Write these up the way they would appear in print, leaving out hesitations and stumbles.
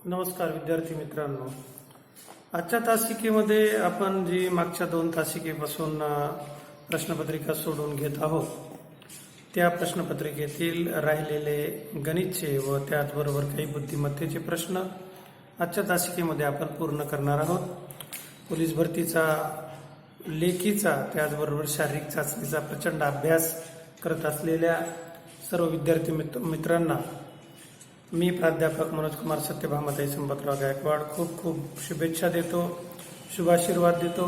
नमस्कार विद्यार्थी मित्रांनो, आजच्या तासिकेमध्ये आपण जी मागच्या 2 तासिकेपासून प्रश्नपत्रिका सोडून घेत आहोत त्या प्रश्नपत्रिकेतील राहिलेले गणितचे व त्याचबरोबर काही बुद्धिमत्तेचे प्रश्न आजच्या तासिकेमध्ये आपण पूर्ण करणार आहोत। पोलीस भरतीचा लेखीचा त्याचबरोबर शारीरिक चाचणीचा प्रचंड अभ्यास करत असलेल्या सर्व विद्यार्थी मित्रांना मी प्राध्यापक मनोज कुमार सत्यभामाताई संपतराव गायकवाड खूप खूप शुभेच्छा देतो, शुभाशीर्वाद देतो।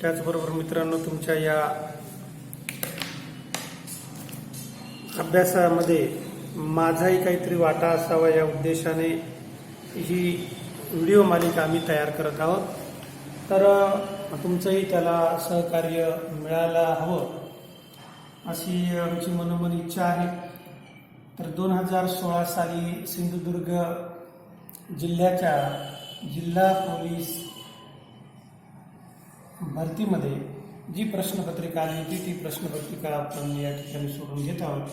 त्याचबरोबर मित्रांनो, तुमच्या या अभ्यासामध्ये माझाही काहीतरी वाटा असावा या उद्देशाने ही व्हिडिओ मालिका आम्ही तयार करत आहोत। तर तुमचंही त्याला सहकार्य मिळायला हवं अशी आमची मनोमन इच्छा आहे। तर 2016 साली सिंधुदुर्ग जिल्ह्याच्या जिल्हा पोलीस भरतीमध्ये जी प्रश्नपत्रिका आली होती ती प्रश्नपत्रिका आपण या ठिकाणी सोडून घेत आहोत।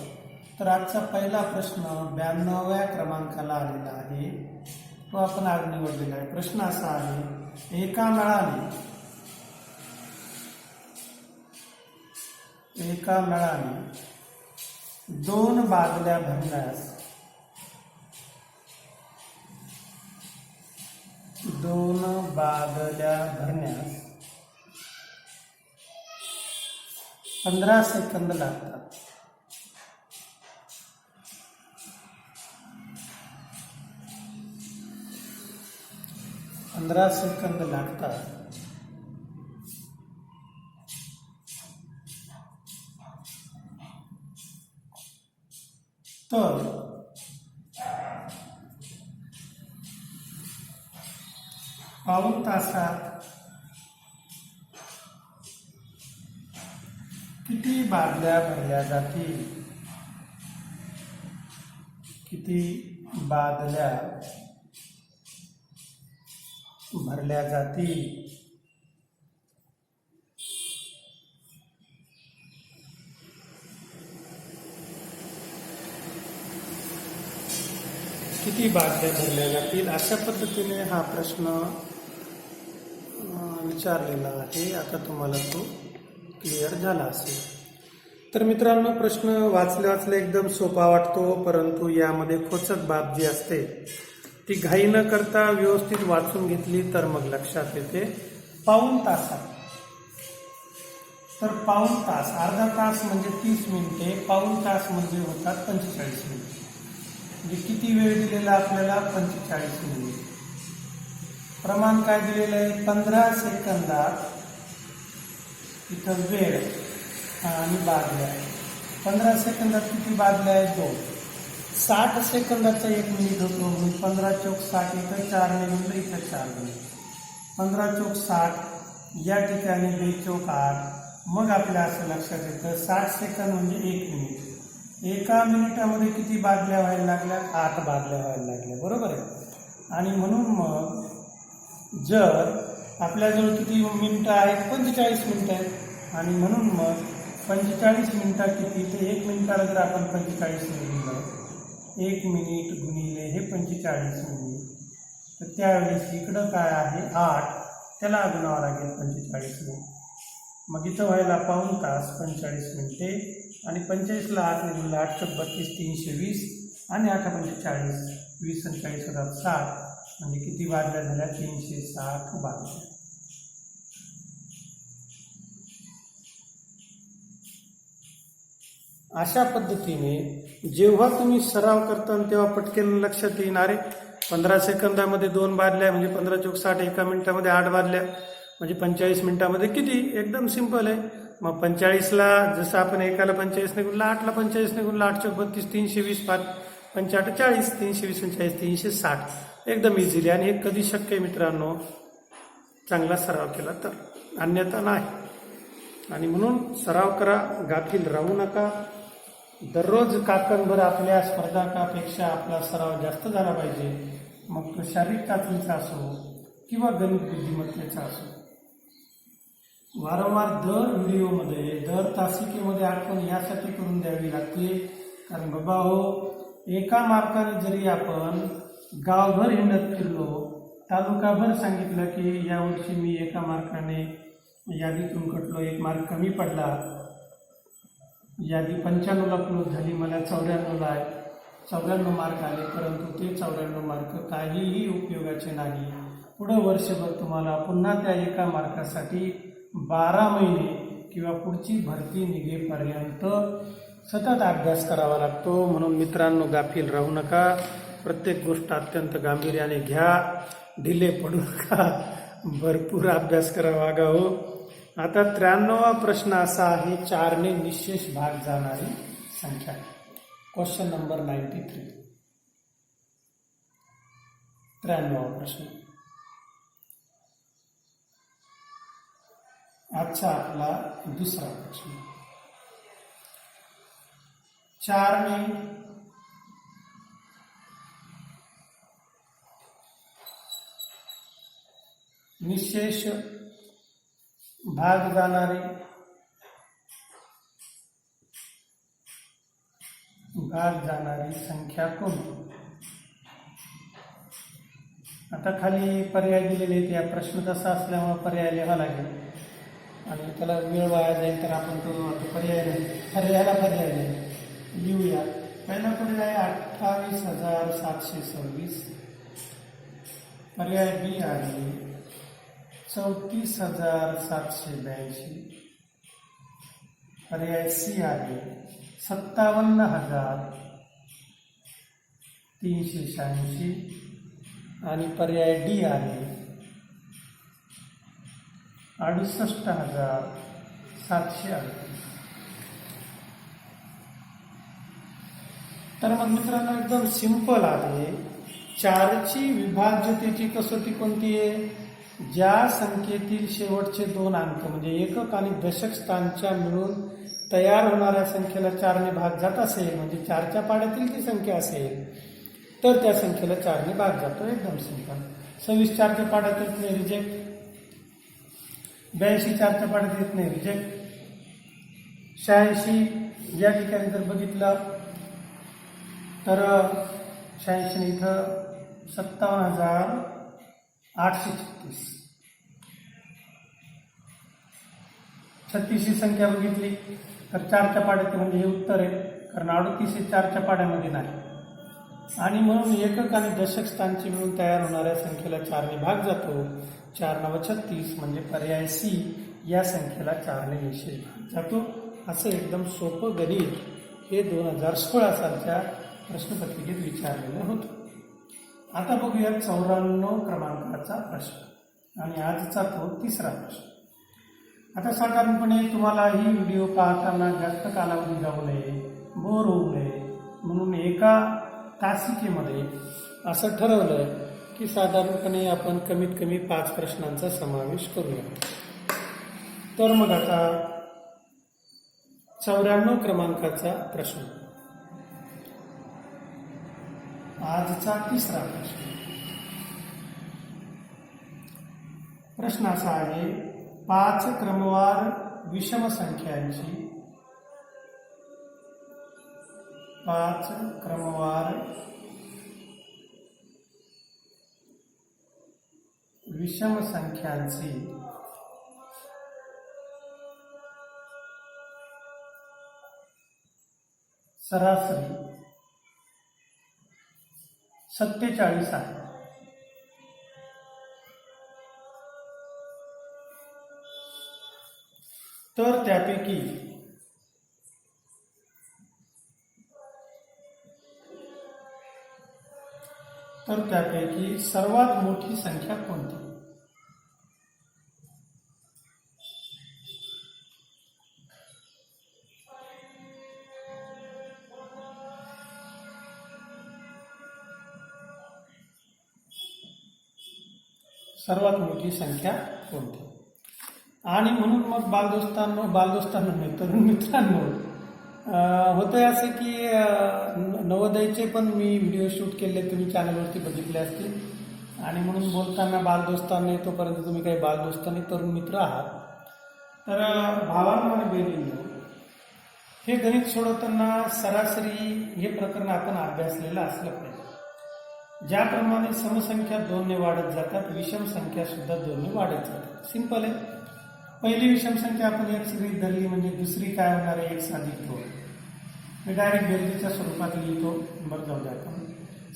तर आजचा पहिला प्रश्न 92व्या क्रमांकाला आलेला आहे, तो आपण आज निवडलेला आहे। प्रश्न असा आहे, एका नळाने 2 बादल्या भरण्यास 15 सेकंद लागतात। तर पाऊण तासात किती बादल्या भरल्या जातील? अशा पद्धतीने हा प्रश्न विचारलेला आहे। आता तुम्हाला तो क्लिअर झाला असेल। तर मित्रांनो, प्रश्न वाचल्या एकदम सोपा वाटतो, परंतु यामध्ये खोचक बाब जी असते ती घाई न करता व्यवस्थित वाचून घेतली तर मग लक्षात येते। पाऊण तासात, तर पाऊण तास, अर्धा तास म्हणजे 30 मिनिटे, पाऊण तास म्हणजे होतात 45 मिनिटे। म्हणजे किती वेळ दिलेला आपल्याला? 45 मिनिट। प्रमाण काय दिलेलं आहे? 15 सेकंदात इथं वेळ आणि बादल्या आहे। 15 सेकंदात किती बादल्या आहेत? 2। 60 सेकंदाचा 1 मिनिट होतो, म्हणजे 15 चौक 60, इथं 4 निघून इथं 4 मिनिट, 15 चौक 60, या ठिकाणी 2 चौक 8। मग आपल्या असं लक्षात येतं 60 सेकंद म्हणजे 1 मिनिट। एका मिनिटामध्ये किती बादल्या व्हायला लागल्या? 8 बादल्या व्हायला लागल्या, बरोबर आहे। आणि म्हणून मग जर आपल्याजवळ किती मिनिटं आहेत? 45 मिनिटं आहेत। आणि म्हणून मग 45 मिनिटं किती? ते 1 मिनिटाला जर आपण 45 लिहिलं, 1 मिनिट गुणिले हे 45 मिनिट, तर त्यावेळेस इकडं काय आहे? 8, त्याला गुणावं लागेल 45 मिनिट। मग इथं व्हायला पाऊण तास 45 मिनिटे, आणि 45ला 8 निघून 8 चौक 32, 320, आणि 8 45, 20 आणि 40 होतात 60, म्हणजे किती बादल्या झाल्या? 360 बादल्या। अशा पद्धतीने जेव्हा तुम्ही सराव करता तेव्हा पटकन लक्षात येईल, अरे 15 सेकंदामध्ये 2 बादल्या म्हणजे 15 चौक 60, एका मिनिटामध्ये 8 बादल्या म्हणजे 45 मिनिटामध्ये किती? एकदम सिंपल आहे। मग 45ला जसं आपण एकाला 45 ने गुणला, 8ला 45 ने गुणला, 8 चौक 32, 320, 5 पंच 8 40, 320 40, 360, एकदम इझिली। आणि हे कधी शक्य आहे मित्रांनो? चांगला सराव केला तर, अन्यथा नाही। आणि म्हणून सराव करा, गाफील राहू नका। दररोज काकणभर आपल्या स्पर्धकापेक्षा आपला सराव जास्त झाला पाहिजे। मग तो शारीरिक चाचणीचा असो किंवा गणित बुद्धिमत्तेचा असो। वारंवार दर व्हिडिओमध्ये, दर तासिकेमध्ये आठवण यासाठी करून द्यावी लागते, कारण बाबा हो, एका मार्काने जरी आपण गावभर हिंडत फिरलो, तालुकाभर सांगितलं की यावर्षी मी एका मार्काने यादीतून कटलो, 1 मार्क कमी पडला, यादी 95ला क्लोज झाली, मला 94ला आहे, 94 मार्क आले, परंतु ते 94 मार्क काहीही उपयोगाचे नाही. पुढं वर्षभर तुम्हाला पुन्हा त्या एका मार्कासाठी 12 महिने किंवा पुढची भरती निघेपर्यंत सतत अभ्यास करावा लागतो. म्हणून मित्रांनो, गाफील राहू नका, प्रत्येक गोष्ट अत्यंत गांभीर्याने घ्या, ढिले पडू नका, भरपूर अभ्यास करावा हो. आता 93वा प्रश्न असा आहे, 4ने निशेष भाग जाणारी संख्या. Question number 93. 93वा प्रश्न. आजचा आपला दुसरा प्रश्न. 4ने निशेष भाग जाणारी संख्या कोणती? आता खाली पर्याय दिलेले आहेत. या प्रश्न तसा असल्यामुळे पर्याय लिहावा लागेल आणि त्याला वेळ वाया जाईल, तर आपण तो पर्यायाला पर्याय नाही लिहूया. पहिला पर्याय 28,726. पर्याय बी आहे 34,782. पर्याय सी आहे 57,386 आणि पर्याय डी आहे 68,738. तर मग मित्रांनो, एकदम सिंपल आहे. 4ची विभाज्यतेची कसोटी कोणती आहे? ज्या संख्येतील शेवटचे 2 अंक म्हणजे एकक आणि दशक स्थानच्या मिळून तयार होणाऱ्या संख्येला 4ने भाग जात असेल, म्हणजे 4च्या पाड्यातील ती संख्या असेल, तर त्या संख्येला 4ने भाग जातो. एकदम सिंपल. 26 4च्या पाड्यात येत नाही, रिजेक्ट. 82 4च्या पाड्यात येत नाही, रिजेक्ट. 86 या ठिकाणी जर बघितलं तर 86 इथं 57,836. 36 ही संख्या बघितली तर 4च्या पाड्यात, म्हणजे हे उत्तर आहे, कारण 38 हे 4च्या पाड्यामध्ये नाही. आणि म्हणून एकक आणि दशक स्थानची मिळून तयार होणाऱ्या संख्येला 4ने भाग जातो. 4 9 36 म्हणजे पर्याय सी या संख्येला 4ने निशेष भाग जातो. असं एकदम सोपं गणित हे 2016 सालच्या प्रश्नपत्रिकेत विचारलेलं होतं. आता बघूया 94 क्रमांकाचा प्रश्न आणि आजचा तो तिसरा प्रश्न. आता साधारणपणे तुम्हाला ही व्हिडिओ पाहताना जास्त कालावधी जाऊ नये, बोर होऊ नये, म्हणून एका तासिकेमध्ये असं ठरवलं की साधारणपणे आपण कमीत कमी 5 प्रश्नांचा समावेश करूया. तर मग आता 94 क्रमांकाचा प्रश्न, आजचा तिसरा प्रश्न. प्रश्न असा आहे, 5 क्रमवार विषम संख्यांची 5 क्रमवार विषम संख्यांची सरासरी 47 आहे. तर त्यापैकी सर्वात मोठी संख्या कोणती? सर्वात मोठी संख्या कोणती? आणि म्हणून मग बालदोस्तांनो नाही, तरुण मित्रांनो, होतंय असं की नवोदयचे पण मी व्हिडिओ शूट केले, तुम्ही चॅनलवरती बघितले असतील. आणि म्हणून बोलताना बालदोस्तांनी, तोपर्यंत तुम्ही काही बालदोस्तांनी तरुण मित्र आहात. तर भावांनो आणि बहिणींनो, हे गणित सोडवताना सरासरी हे प्रकरण आपण अभ्यासलेलं असलं पाहिजे. ज्याप्रमाणे समसंख्या 2 ने वाढत जातात, विषम संख्या सुद्धा 2 ने वाढत जातात. सिंपल आहे. पहिली विषम संख्या आपण x गृहीत धरली म्हणजे दुसरी काय होणार आहे, x अधिक 2. मी डायरेक्ट बेरजेच्या स्वरूपात लिहितो. बरं, जाऊ द्या, आपण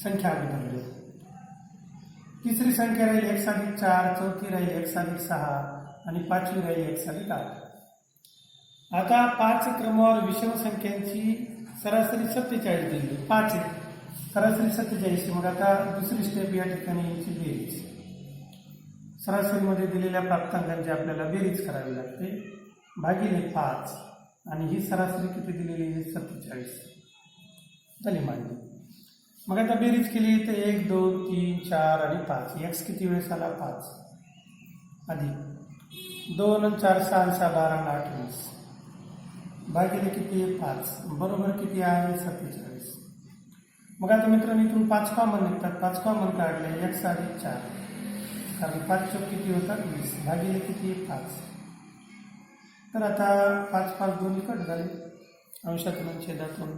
संख्या आधी धरली. तिसरी संख्या राहील x अधिक 4, चौथी राहील x अधिक 6 आणि पाचवी राहील x अधिक 8. आता 5 क्रमावर विषम संख्यांची सरासरी 47 दिली. 5 आहे, सरासरी 47. मग आता दुसरी स्टेप या ठिकाणी याची बेरीज. सरासरीमध्ये दिलेल्या प्राप्तांकांची आपल्याला बेरीज करावी लागते भागिले 5 आणि ही सरासरी किती दिलेली आहे, 47 झाली मांडली. मग आता बेरीज केली तर 1 2 3 4 आणि 5. x किती वेळेस आला, 5 अधिक 2 आणि 4 6 6 12 आणि 8 20 भागिले किती आहे, 5 बरोबर किती आहे, 47. मग आता मित्रांनो इथून 5 कॉमन निघतात. 5 कॉमन काढले, x अधिक 4 कारण 5 चौक किती होतात, 20 भागिले किती, 5. तर आता 5 5 दोन्ही कट झाले अंशातून छेदातून.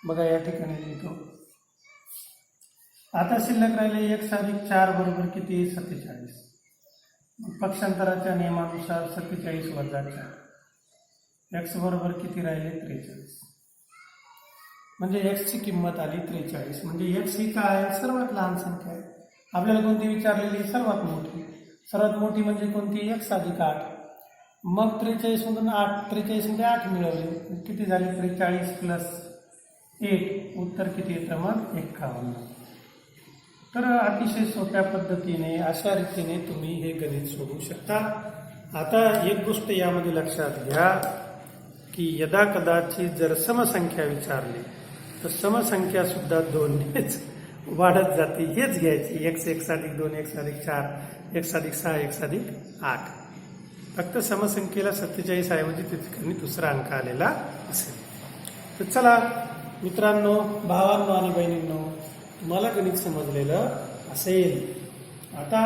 बघा या ठिकाणी लिहितो. आता शिल्लक राहिले x अधिक 4 बरोबर किती, 47. पक्षांतराच्या नियमानुसार 47 वजा 4 x बरोबर किती राहिले, 43. म्हणजे x ची किंमत आली 43. म्हणजे x ही काय आहे, सर्वात लहान संख्या आहे. आपल्याला कोणती विचारलेली, सर्वात मोठी. सर्वात मोठी म्हणजे कोणती, x अधिक 8. मग 43 मधून 8, 43 मध्ये 8 मिळवले, किती झाले, 43 प्लस 8. उत्तर किती येतं मग, 51. तर अतिशय सोप्या पद्धतीने अशा रीतीने तुम्ही हे गणित सोडवू शकता. आता एक गोष्ट यामध्ये लक्षात घ्या की यदा कदाचित जर समसंख्या विचारली तर समसंख्या सुद्धा 2 नेच वाढत जाते. हेच घ्यायची, x अधिक 2 x अधिक 4 x अधिक 6 x अधिक 8. फक्त समसंख्येला 47 ऐवजी तिथे दुसरा अंक आलेला असेल. तर चला मित्रांनो, भावांनो आणि बहिणींनो, तुम्हाला गणित समजलेलं असेल. आता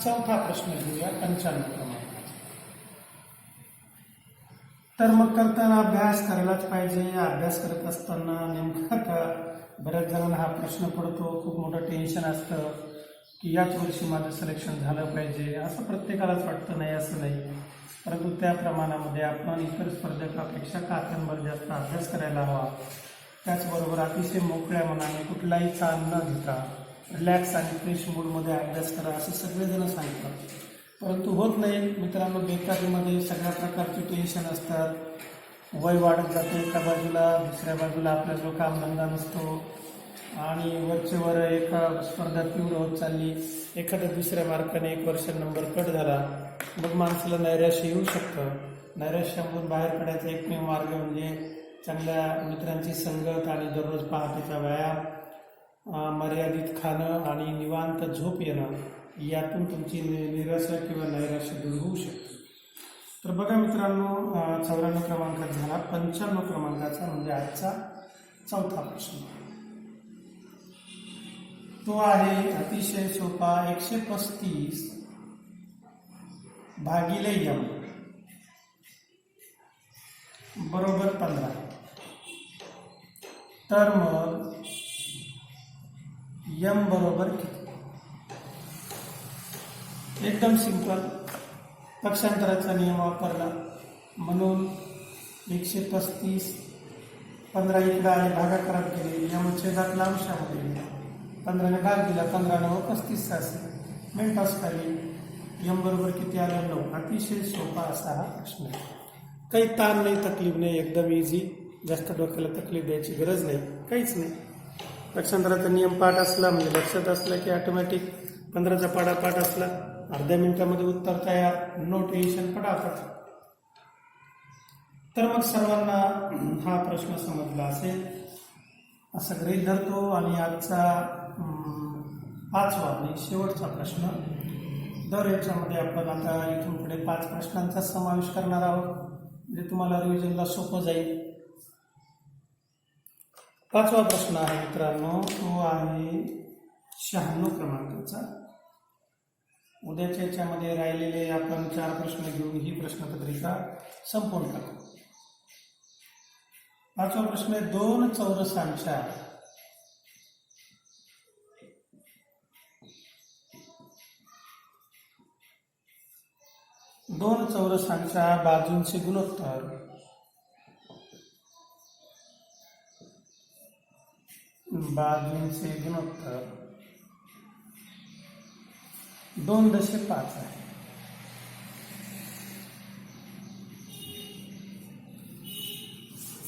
चौथा प्रश्न घेऊया, 95 क्रमांकाचा. तर मग करताना अभ्यास करायलाच पाहिजे. अभ्यास करत असताना नेमका का बऱ्याच जणांना हा प्रश्न पडतो, खूप मोठं टेन्शन असतं की याच वर्षी माझं सिलेक्शन झालं पाहिजे. असं प्रत्येकालाच वाटतं, नाही असं नाही. परंतु त्या प्रमाणामध्ये आपण इतर स्पर्धकापेक्षा कात्यांवर जास्त अभ्यास करायला हवा. त्याचबरोबर अतिशय मोकळ्या मनाने कुठलाही ताण न घेता रिलॅक्स आणि फ्रेश मूडमध्ये अभ्यास करा असं सगळेजण सांगतात. परंतु होत नाही मित्रांनो. बेकारीमध्ये सगळ्या प्रकारचे टेन्शन असतात. वय वाढत जाते एका बाजूला, दुसऱ्या बाजूला आपला जो कामधंदा नसतो आणि वरचेवर एका स्पर्धा तीव्र होत चालली. एखाद्या दुसऱ्या मार्काने 1 वर्ष नंबर कट झाला, मग माणसाला नैराश्य येऊ शकतं. नैराश्यामधून बाहेर पडायचा एकमेव मार्ग म्हणजे चांगल्या मित्रांची संगत आणि दररोज पहाटेचा व्यायाम, मर्यादित खाणं आणि निवांत झोप येणं. यातून तुमची निराशा किंवा नैराश्य दूर होऊ शकते. तर बघा मित्रांनो, 94 क्रमांकात झाला. 95 क्रमांकाचा म्हणजे आजचा चौथा प्रश्न. तो आहे अतिशय सोपा. 135 भागिले m बरोबर 15. तर मग m बरोबर किती? एकदम सिंपल, पक्षांतराचा नियम वापरला म्हणून 135 15 इकडे आले, भागाकारात गेले, m छेदातला अंशामध्ये गेला, 15 ने भाग दिला, 15 9 35 असेल. मिनिटास खाली m बरोबर किती आलं, 9. अतिशय सोपा असा हा प्रश्न आहे. काही ताण नाही, तकलीफ नाही, एकदम इझी. जास्त डोक्याला तकलीफ द्यायची गरज नाही, काहीच नाही. पक्षांतराचा नियम पाठ असला म्हणजे लक्षात असला की ऑटोमॅटिक 15चा पाढा पाठ असला, अर्ध्या मिनिटामध्ये उत्तर तयार, नो टेन्शन, पटापट. तर मग सर्वांना हा प्रश्न समजला असेल असं गृहीत धरतो. आणि आजचा 5वा आणि शेवटचा प्रश्न. दर याच्यामध्ये आपण आता इथून पुढे 5 प्रश्नांचा समावेश करणार आहोत, म्हणजे तुम्हाला रिव्हिजनला सोपं जाईल. 5वा प्रश्न आहे मित्रांनो, तो आहे 96 क्रमांकाचा. उद्याच्या याच्यामध्ये राहिलेले आपण 4 प्रश्न घेऊन ही प्रश्नपत्रिका संपवून टाकू. 5वा प्रश्न आहे, 2 चौरसांच्या दोन चौरसांच्या बाजूंचे गुणोत्तर बाजूंचे गुणोत्तर 2.5 आहे.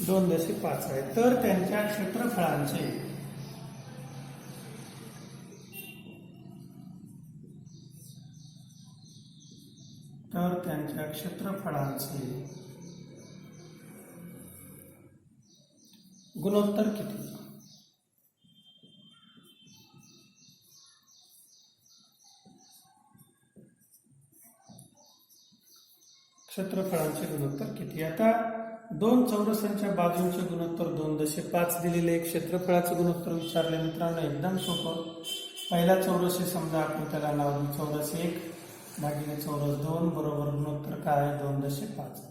2.5 आहे. तर त्यांच्या क्षेत्रफळांचे गुणोत्तर किती? क्षेत्रफळांचे गुणोत्तर किती? आता दोन चौरसांच्या बाजूंचे गुणोत्तर 2.5 दिलेले. क्षेत्रफळाचं गुणोत्तर विचारले मित्रांनो, एकदम सोपं. पहिला चौरस आहे समजा, आपण त्याला नाव देऊ चौरस 1 भागिले चौरस 2 बरोबर गुणोत्तर काय आहे 2.5.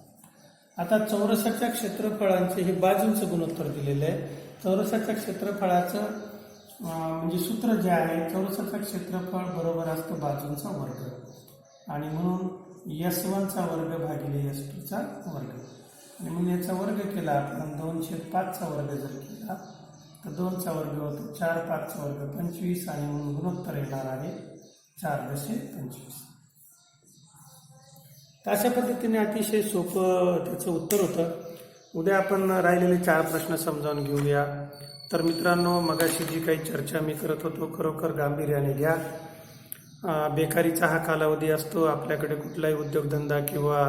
आता चौरसाच्या क्षेत्रफळांचे हे बाजूंचं गुणोत्तर दिलेलं आहे. चौरसाच्या क्षेत्रफळाचं म्हणजे सूत्र जे आहे, चौरसाचं क्षेत्रफळ बरोबर असतं बाजूंचा वर्ग आणि म्हणून S1चा वर्ग भागिले S2चा वर्ग आणि म्हणून याचा वर्ग केला आपण 2/5चा वर्ग जर केला तर 2चा वर्ग होतो 4/5चा वर्ग 25 आणि म्हणून गुणोत्तर येणार आहे 4.25. तर अशा पद्धतीने अतिशय सोपं त्याचं उत्तर होतं. उद्या आपण राहिलेले 4 प्रश्न समजावून घेऊया. तर मित्रांनो, मगाशी जी काही चर्चा मी करत होतो खरोखर गांभीर्याने घ्या. बेकारीचा हा कालावधी असतो. आपल्याकडे कुठलाही उद्योगधंदा किंवा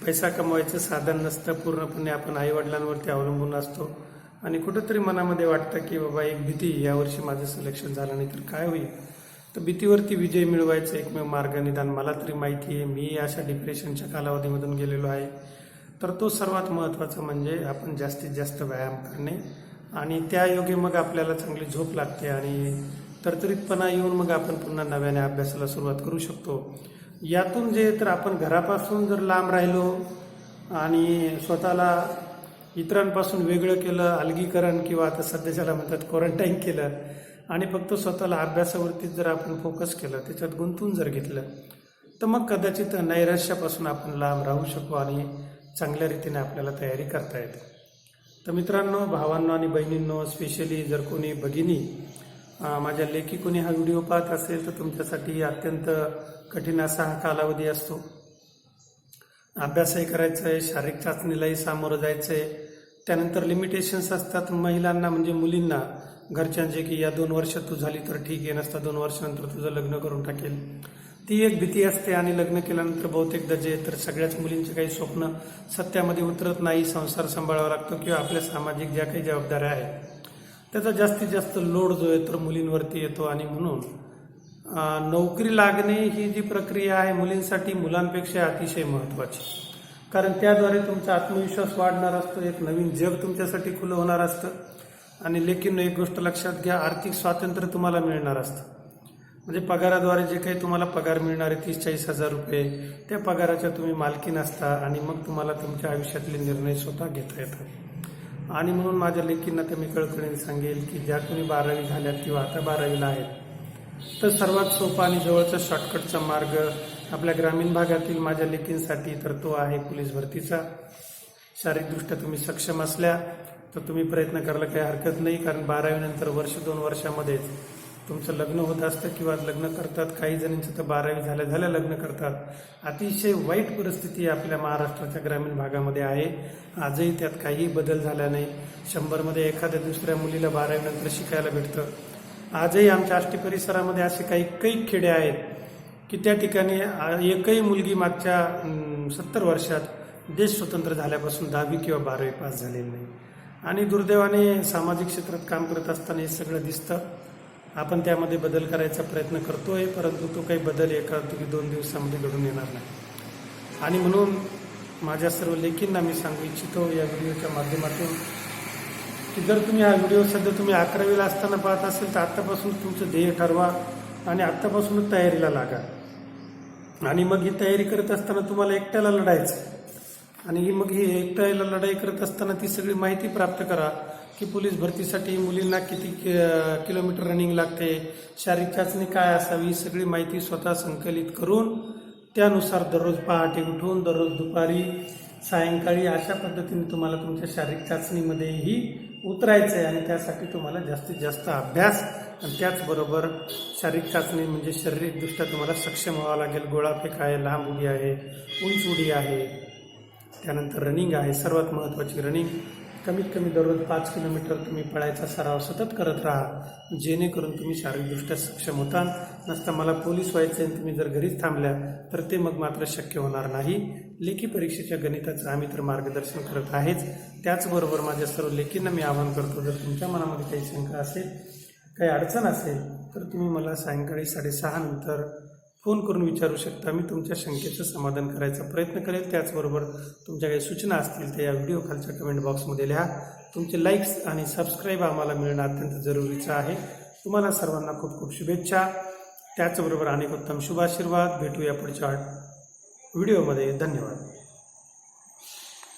पैसा कमवायचं साधन नसतं. पूर्णपणे आपण आईवडिलांवरती अवलंबून असतो आणि कुठंतरी मनामध्ये वाटतं की बाबा एक भीती, यावर्षी माझं सिलेक्शन झालं नाही तर काय होईल. तर भीतीवरती विजय मिळवायचा एकमेव मार्ग, निदान मला तरी माहिती आहे, मी अशा डिप्रेशनच्या कालावधीमधून गेलेलो आहे. तर तो सर्वात महत्त्वाचा म्हणजे आपण जास्तीत जास्त व्यायाम करणे आणि त्यायोगे मग आपल्याला चांगली झोप लागते आणि तरतरीतपणा येऊन मग आपण पुन्हा नव्याने अभ्यासाला सुरुवात करू शकतो. यातून जे तर आपण घरापासून जर लांब राहिलो आणि स्वतःला इतरांपासून वेगळं केलं, अलगीकरण किंवा आता सध्याच्याला म्हणतात क्वारंटाईन केलं आणि फक्त स्वतःला अभ्यासावरती जर आपण फोकस केलं, त्याच्यात गुंतून जर घेतलं तर मग कदाचित नैराश्यापासून आपण लांब राहू शकू आणि चांगल्या रीतीने आपल्याला तयारी करता येते. तर मित्रांनो, भावांनो आणि बहिणींनो, स्पेशली जर कोणी भगिनी माझ्या लेखी कोणी हा व्हिडिओ पाहत असेल तर तुमच्यासाठी अत्यंत कठीण असा हा कालावधी असतो. अभ्यासही करायचा आहे, शारीरिक चाचणीलाही सामोरं जायचं आहे. त्यानंतर लिमिटेशन्स असतात महिलांना, म्हणजे मुलींना घरच्यांचे, की या 2 वर्षात तू झाली तर ठीक आहे, नसता 2 वर्षानंतर तुझं लग्न करून टाकेल. ती एक भीती असते आणि लग्न केल्यानंतर बहुतेकदा जे तर सगळ्याच मुलींचे काही स्वप्न सत्यामध्ये उतरत नाही. संसार सांभाळावा लागतो किंवा आपल्या सामाजिक ज्या काही जबाबदाऱ्या आहेत त्याचा जास्तीत जास्त लोड जो आहे तर मुलींवरती येतो आणि म्हणून नोकरी लागणे ही जी प्रक्रिया आहे मुलींसाठी मुलांपेक्षा अतिशय महत्त्वाची. कारण त्याद्वारे तुमचा आत्मविश्वास वाढणार असतो, एक नवीन जग तुमच्यासाठी खुलं होणार असतं आणि लेकिन एक गोष्ट लक्षात घ्या, आर्थिक स्वातंत्र्य तुम्हाला मिळणार असतं. म्हणजे पगाराद्वारे जे काही तुम्हाला पगार मिळणार आहे 30-40 हजार रुपये, त्या पगाराच्या तुम्ही मालकीन असता आणि मग तुम्हाला तुमच्या आयुष्यातले निर्णय स्वतः घेता येतात. आणि म्हणून माझ्या लेकींना तर मी कळकळीने सांगेल की ज्या कोणी 12वी झाल्यात किंवा आता 12वीला आहेत तर सर्वात सोपा आणि जवळचा शॉर्टकटचा मार्ग आपल्या ग्रामीण भागातील माझ्या लेकींसाठी तर तो आहे पोलीस भरतीचा. शारीरिकदृष्ट्या तुम्ही सक्षम असल्या तर तुम्ही प्रयत्न करायला काही हरकत नाही, कारण 12वी नंतर 1-2 वर्षामध्येच तुमचं लग्न होत असतं किंवा लग्न करतात. काही जणांचं तर 12वी झाल्या लग्न करतात. अतिशय वाईट परिस्थिती आपल्या महाराष्ट्राच्या ग्रामीण भागामध्ये आहे. आजही त्यात काही बदल झाला नाही. 100मध्ये एखाद्या दुसऱ्या मुलीला 12वी नंतर शिकायला भेटतं. आजही आमच्या आष्टी परिसरामध्ये असे काही खेडे आहेत की त्या ठिकाणी एकही मुलगी मागच्या 70 वर्षात देश स्वतंत्र झाल्यापासून 10वी किंवा 12वी पास झालेली नाही. आणि दुर्दैवाने सामाजिक क्षेत्रात काम करत असताना हे सगळं दिसतं. आपण त्यामध्ये बदल करायचा प्रयत्न करतोय, परंतु तो काही बदल 1-2 दिवसामध्ये घडून येणार नाही. आणि म्हणून माझ्या सर्व लेखींना मी सांगू इच्छितो या व्हिडिओच्या माध्यमातून की जर तुम्ही हा व्हिडिओ सध्या तुम्ही 11वीला असताना पाहत असेल तर आत्तापासून तुमचं ध्येय ठरवा आणि आत्तापासूनच तयारीला लागा. आणि मग ही तयारी करत असताना तुम्हाला एकट्याला लढायचं आणि मग ही एकट्याला लढाई करत असताना ती सगळी माहिती प्राप्त करा की पोलीस भरतीसाठी मुलींना किती किलोमीटर रनिंग लागते, शारीरिक चाचणी काय असावी, सगळी माहिती स्वतः संकलित करून त्यानुसार दररोज पहाटे उठून दररोज दुपारी सायंकाळी अशा पद्धतीने तुम्हाला तुमच्या शारीरिक चाचणीमध्येही उतरायचं आहे. आणि त्यासाठी तुम्हाला जास्तीत जास्त अभ्यास आणि त्याचबरोबर शारीरिक चाचणी म्हणजे शारीरिकदृष्ट्या तुम्हाला सक्षम व्हावं लागेल. गोळाफेक आहे, लांब उडी आहे, उंच उडी आहे, त्यानंतर रनिंग आहे. सर्वात महत्त्वाची रनिंग. कमीत कमी दररोज 5 किलोमीटर तुम्ही पळायचा सराव सतत करत राहा, जेणेकरून तुम्ही शारीरिकदृष्ट्या सक्षम होता. नसता मला पोलीस व्हायचे आणि तुम्ही जर घरीच थांबल्या तर ते मग मात्र शक्य होणार नाही. लेखी परीक्षेच्या गणिताचं आम्ही तर मार्गदर्शन करत आहेच. त्याचबरोबर माझ्या सर्व लेखींना मी आवाहन करतो, जर तुमच्या मनामध्ये काही शंका असेल, काही अडचण असेल तर तुम्ही मला सायंकाळी 6:30 नंतर फोन करून विचारू शकता. मी तुमच्या शंकेचं समाधान करायचा प्रयत्न करेल. त्याचबरोबर तुमच्या काही सूचना असतील तर या व्हिडिओ खालच्या कमेंट बॉक्समध्ये लिहा. तुमचे लाईक्स आणि सबस्क्राईब आम्हाला मिळणं अत्यंत जरुरीचं आहे. तुम्हाला सर्वांना खूप खूप शुभेच्छा. त्याचबरोबर अनेक उत्तम शुभाशीर्वाद. भेटूया पुढच्या व्हिडिओमध्ये. धन्यवाद.